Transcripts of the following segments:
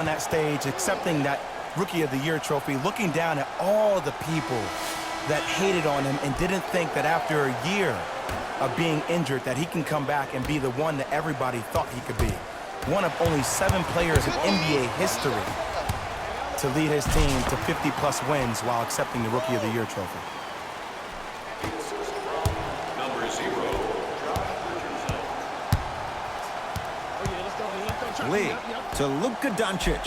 on that stage, accepting that Rookie of the Year trophy, looking down at all the people that hated on him and didn't think that after a year of being injured that he can come back and be the one that everybody thought he could be. One of only 7 players in NBA history to lead his team to 50-plus wins while accepting the Rookie of the Year trophy. Lee to Luka Doncic.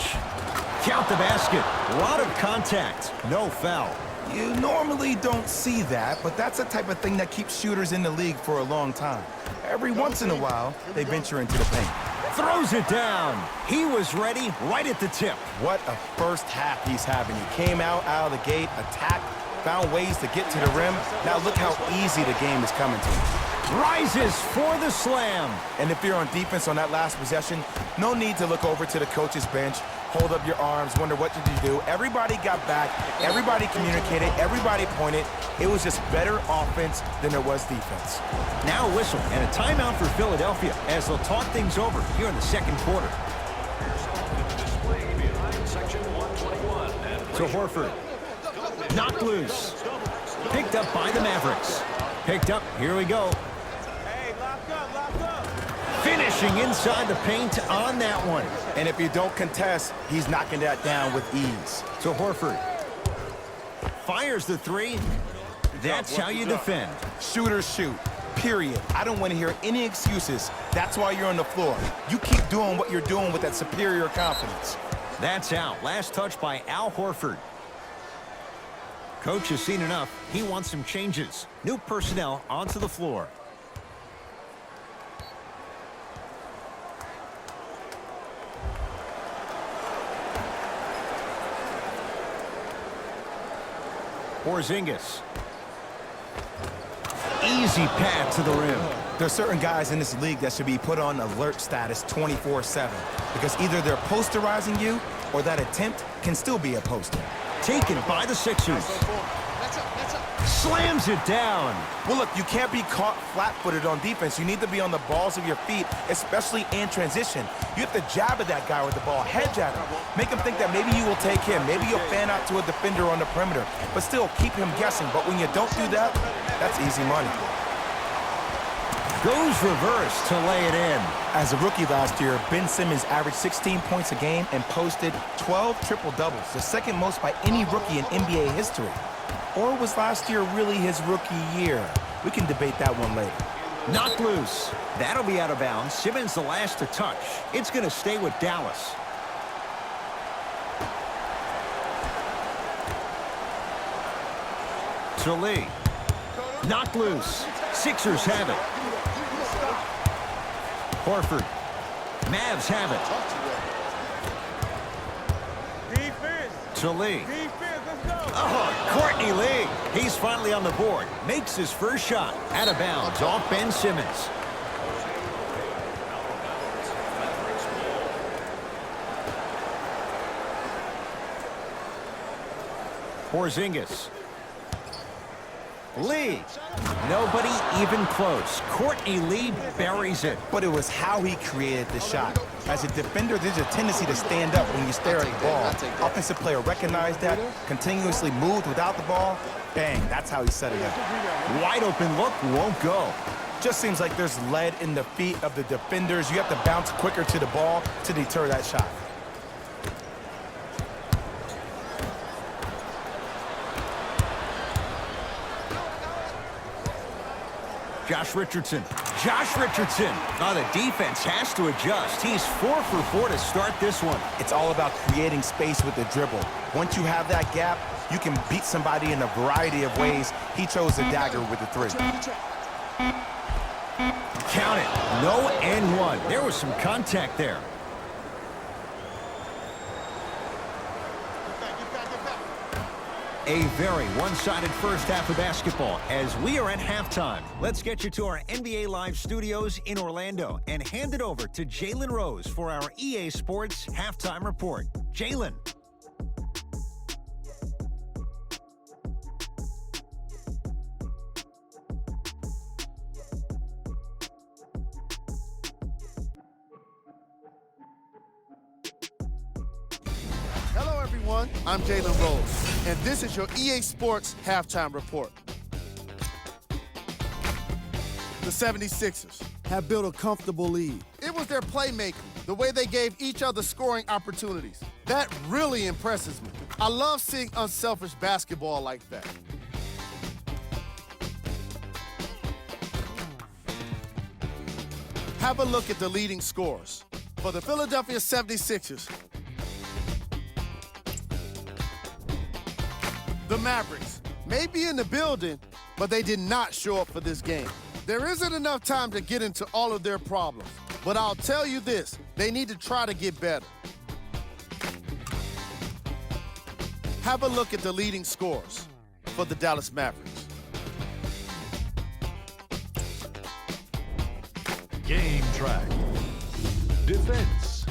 Count the basket. A lot of contact. No foul. You normally don't see that, but that's the type of thing that keeps shooters in the league for a long time. Every once in a while, they venture into the paint. Throws it down. He was ready right at the tip. What a first half he's having. He came out of the gate, attacked, found ways to get to the rim. Now look how easy the game is coming to him. Rises for the slam. And if you're on defense on that last possession, no need to look over to the coach's bench, hold up your arms, wonder what did you do. Everybody got back, everybody communicated, everybody pointed. It was just better offense than it was defense. Now a whistle and a timeout for Philadelphia as they'll talk things over here in the second quarter. So Horford, knocked loose, picked up by the Mavericks. Picked up, here we go. Finishing inside the paint on that one. And if you don't contest, he's knocking that down with ease. To Horford. Fires the three. That's how you defend. Shooters shoot, period. I don't want to hear any excuses. That's why you're on the floor. You keep doing what you're doing with that superior confidence. That's out. Last touch by Al Horford. Coach has seen enough. He wants some changes. New personnel onto the floor. Porzingis. Easy path to the rim. There are certain guys in this league that should be put on alert status 24/7 because either they're posterizing you or that attempt can still be a poster. Taken by the Sixers. Slams it down. Well, look, you can't be caught flat-footed on defense. You need to be on the balls of your feet, especially in transition. You have to jab at that guy with the ball, hedge at him. Make him think that maybe you will take him. Maybe you'll fan out to a defender on the perimeter, but still keep him guessing. But when you don't do that, that's easy money. Goes reverse to lay it in. As a rookie last year, Ben Simmons averaged 16 points a game and posted 12 triple-doubles, the second most by any rookie in NBA history. Or was last year really his rookie year? We can debate that one later. Knocked loose. That'll be out of bounds. Simmons the last to touch. It's going to stay with Dallas. To Lee. Knocked loose. Sixers have it. Horford. Mavs have it. Defense. To Lee. Defense, let's go. Oh, Courtney Lee. He's finally on the board. Makes his first shot. Out of bounds off Ben Simmons. Porzingis. Lee. Nobody even close. Courtney Lee buries it. But it was how he created the shot. As a defender, there's a tendency to stand up when you stare at the ball. Offensive player recognized that, continuously moved without the ball. Bang, that's how he set it up. Wide open look, won't go. Just seems like there's lead in the feet of the defenders. You have to bounce quicker to the ball to deter that shot. Josh Richardson. Josh Richardson. Oh, the defense has to adjust. He's 4 for 4 to start this one. It's all about creating space with the dribble. Once you have that gap, you can beat somebody in a variety of ways. He chose the dagger with the three. Count it. No and one. There was some contact there. A very one-sided first half of basketball as we are at halftime. Let's get you to our NBA Live studios in Orlando and hand it over to Jalen Rose for our EA Sports Halftime Report. Jalen. everyone. I'm Jalen Rose, and this is your EA Sports Halftime Report. The 76ers have built a comfortable lead. It was their playmaking, the way they gave each other scoring opportunities. That really impresses me. I love seeing unselfish basketball like that. Have a look at the leading scorers. For the Philadelphia 76ers, the Mavericks may be in the building, but they did not show up for this game. There isn't enough time to get into all of their problems, but I'll tell you this, they need to try to get better. Have a look at the leading scorers for the Dallas Mavericks. Game track. Defense.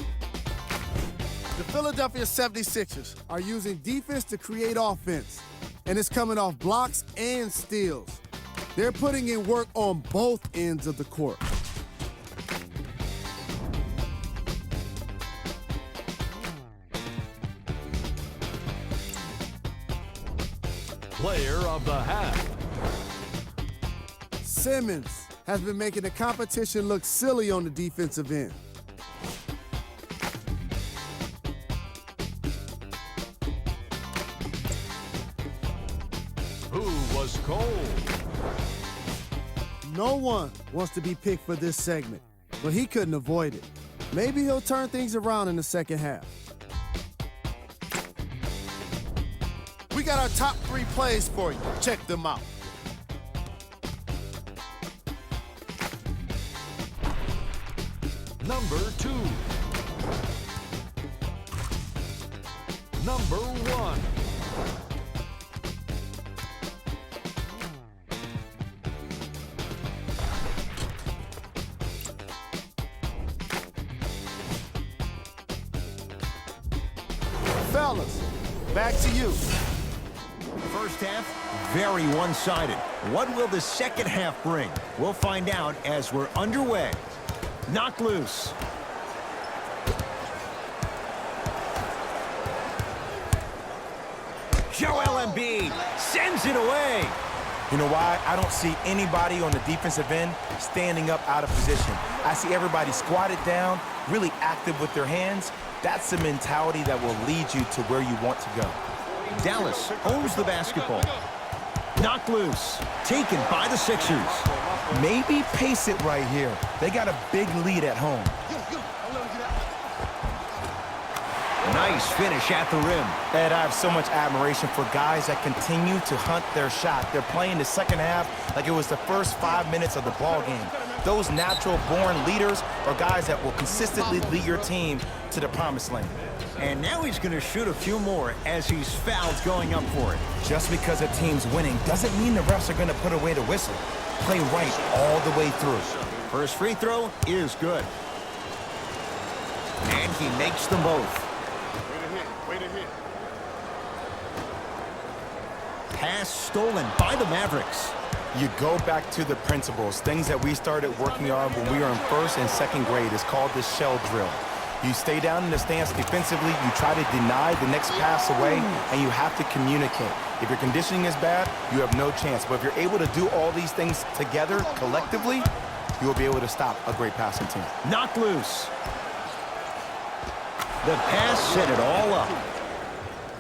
The Philadelphia 76ers are using defense to create offense, and it's coming off blocks and steals. They're putting in work on both ends of the court. Player of the half. Simmons has been making the competition look silly on the defensive end. Who was cold? No one wants to be picked for this segment, but he couldn't avoid it. Maybe he'll turn things around in the second half. We got our top 3 plays for you. Check them out. Number 2. Number 1. Fellas, back to you. First half, very one-sided. What will the second half bring? We'll find out as we're underway. Knocked loose. Joel Embiid sends it away. You know why? I don't see anybody on the defensive end standing up out of position. I see everybody squatted down, really active with their hands. That's the mentality that will lead you to where you want to go. Dallas owns the basketball. Knocked loose. Taken by the Sixers. Maybe pace it right here. They got a big lead at home. Nice finish at the rim. Ed, I have so much admiration for guys that continue to hunt their shot. They're playing the second half like it was the first 5 minutes of the ball game. Those natural-born leaders are guys that will consistently lead your team to the promised land. And now he's going to shoot a few more as he's fouled going up for it. Just because a team's winning doesn't mean the refs are going to put away the whistle. Play right all the way through. First free throw is good. And he makes them both. Way to hit. Pass stolen by the Mavericks. You go back to the principles, things that we started working on when we were in first and second grade. It's called the shell drill. You stay down in the stance defensively, you try to deny the next pass away, and you have to communicate. If your conditioning is bad, you have no chance. But if you're able to do all these things together, collectively, you will be able to stop a great passing team. Knocked loose. The pass set it all up.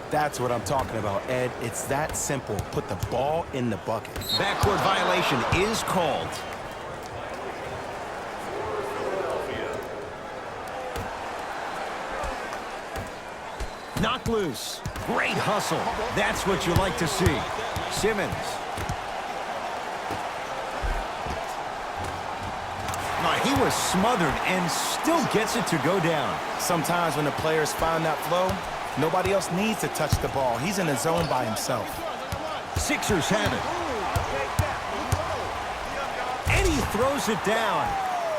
That's what I'm talking about, Ed. It's that simple. Put the ball in the bucket. Backcourt violation is called. Knocked loose. Great hustle. That's what you like to see. Simmons. He was smothered and still gets it to go down. Sometimes when the players find that flow, nobody else needs to touch the ball. He's in the zone by himself. Sixers have it. And he throws it down.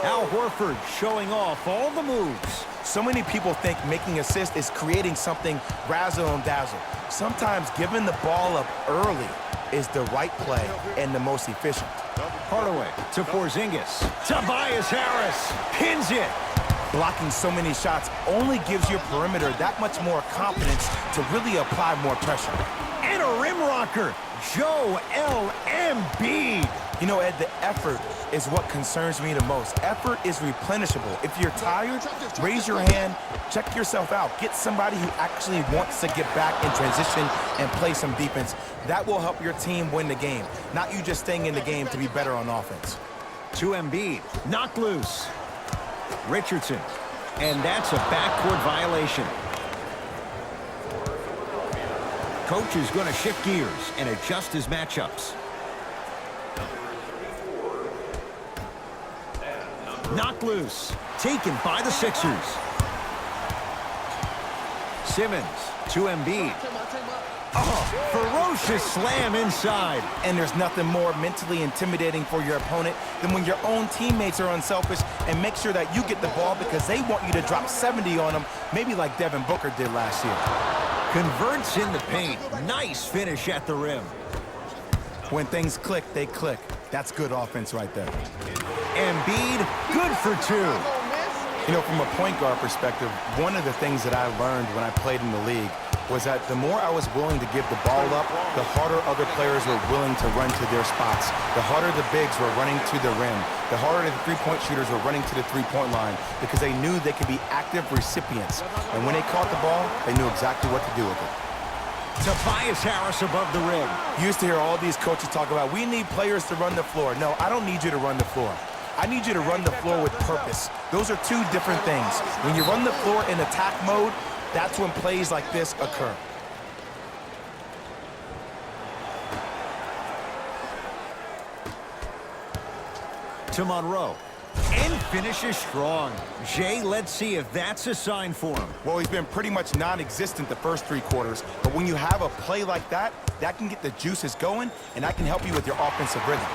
Al Horford showing off all the moves. So many people think making assists is creating something razzle and dazzle. Sometimes giving the ball up early is the right play and the most efficient. Hardaway to Porzingis. Tobias Harris pins it. blocking so many shots only gives your perimeter that much more confidence to really apply more pressure. And a rim rocker, Joel Embiid. You know, Ed, the effort is what concerns me the most. Effort is replenishable. If you're tired, raise your hand, check yourself out. Get somebody who actually wants to get back in transition and play some defense. That will help your team win the game, not you just staying in the game to be better on offense. To Embiid, knocked loose. Richardson, and that's a backcourt violation. Coach is going to shift gears and adjust his matchups. Knocked loose, taken by the Sixers. Simmons to Embiid. Oh, ferocious slam inside. And there's nothing more mentally intimidating for your opponent than when your own teammates are unselfish and make sure that you get the ball because they want you to drop 70 on them, maybe like Devin Booker did last year. Converts in the paint. Nice finish at the rim. When things click, they click. That's good offense right there. Embiid, good for two. You know, from a point guard perspective, one of the things that I learned when I played in the league was that the more I was willing to give the ball up, the harder other players were willing to run to their spots. The harder the bigs were running to the rim. The harder the three-point shooters were running to the three-point line because they knew they could be active recipients. And when they caught the ball, they knew exactly what to do with it. Tobias Harris above the rim. You used to hear all these coaches talk about, we need players to run the floor. No, I don't need you to run the floor. I need you to run the floor with purpose. Those are two different things. When you run the floor in attack mode, that's when plays like this occur. To Monroe. And finishes strong. Jay, let's see if that's a sign for him. Well, he's been pretty much non-existent the first three quarters, but when you have a play like that, that can get the juices going, and that can help you with your offensive rhythm.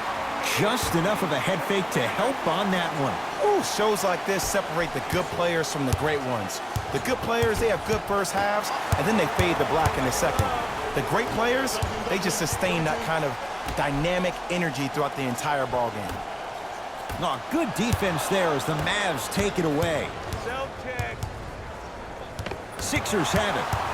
Just enough of a head fake to help on that one. Ooh, shows like this separate the good players from the great ones. The good players, they have good first halves, and then they fade to black in the second. The great players, they just sustain that kind of dynamic energy throughout the entire ball game. Oh, good defense there as the Mavs take it away. Sixers have it.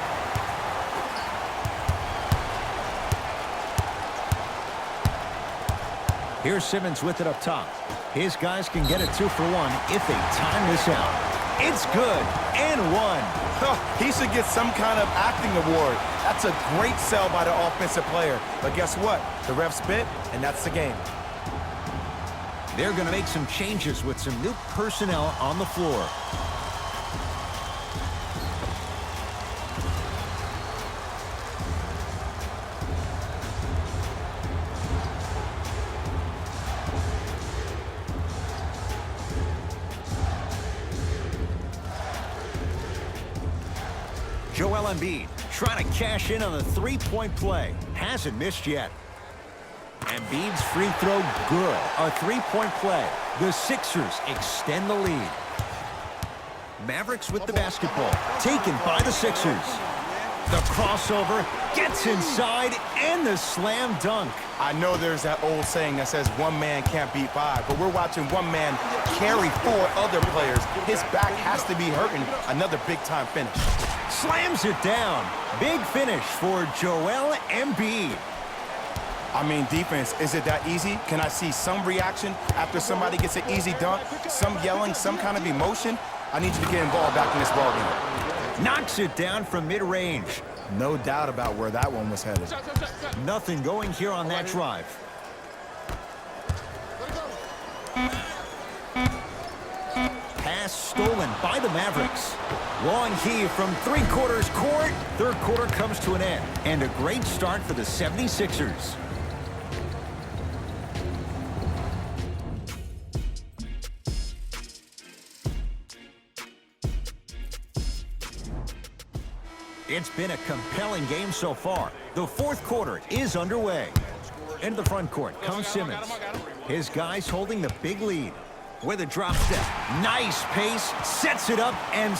Here's Simmons with it up top. His guys can get a 2 for 1 if they time this out. It's good, and one. Oh, he should get some kind of acting award. That's a great sell by the offensive player. But guess what? The refs bit, and that's the game. They're going to make some changes with some new personnel on the floor. Joel Embiid trying to cash in on the three-point play. Hasn't missed yet. Embiid's free throw good. A three-point play. The Sixers extend the lead. Mavericks with the basketball. Taken by the Sixers. The crossover gets inside and the slam dunk. I know there's that old saying that says one man can't beat five, but we're watching one man carry 4 other players. His back has to be hurting. Another big-time finish. Slams it down. Big finish for Joel Embiid. I mean, defense, is it that easy? Can I see some reaction after somebody gets an easy dunk? Some yelling, some kind of emotion? I need you to get involved back in this ballgame. Knocks it down from mid-range. No doubt about where that one was headed. Nothing going here on that drive. Pass stolen by the Mavericks. Long heave from three-quarters court. Third quarter comes to an end. And a great start for the 76ers. It's been a compelling game so far. The fourth quarter is underway. Into the front court comes Simmons. His guys holding the big lead. With a drop step. Nice pace. Sets it up and